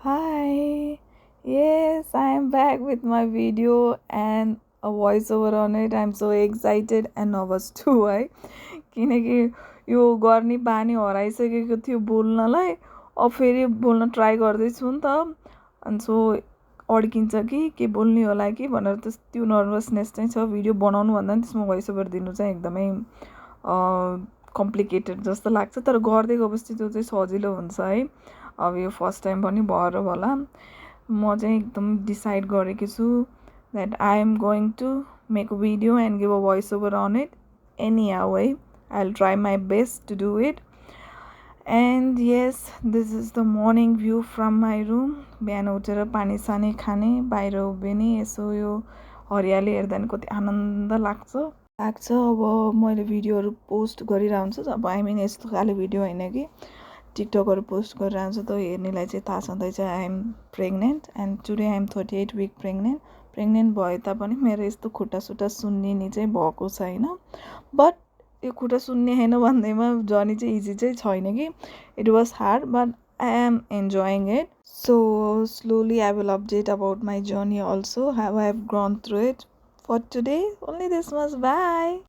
Hi, yes, I am back with my video and a voiceover on it. I'm so excited and nervous too है किनकि यो गर्ने बानी हराइसकेको थियो बोल्नलाई अब फेरि बोल्न ट्राई गर्दैछु नि त अनि सो अड्किन्छ कि के बोल्ने होला कि भनेर त्यो नर्भसनेस चाहिँ छ भिडियो बनाउनु भन्दा नि त्यसमा भोइसओभर दिनु चाहिँ एकदमै कम्प्लिकेटेड जस्तो लाग्छ तर गर्दै गएपछि त्यो चाहिँ सजिलो हुन्छ है अब यो फर्स्ट टाइम पनि भएर होला म चाहिँ एकदम डिसाइड गरेको छु that I am going to make a video and give a voiceover on it anyhow way. I'll try my best to do it. And yes, this is the morning view from my room. बिहान उठेर पानी सानी खाने बाहिर उभिने यसो यो हरियाली हेर्दा नि कति आनन्द लाग्छ अब मैले भिडियोहरू पोस्ट गरिरहेको हुन्छु अब आई मिन यस्तो खाले भिडियो होइन कि टिकटकहरू पोस्ट गरिरहन्छ त हेर्नेलाई चाहिँ थाहा छँदैछ I am pregnant and today I am 38 week pregnant भए तापनि मेरो यस्तो खुट्टा सुट्टा सुन्निने चाहिँ भएको छैन बट यो खुट्टा सुन्ने होइन भन्दैमा जर्नी चाहिँ इजी चाहिँ छैन कि it was hard but I am enjoying it so slowly I will update about my journey also how I have grown through it for today only this much by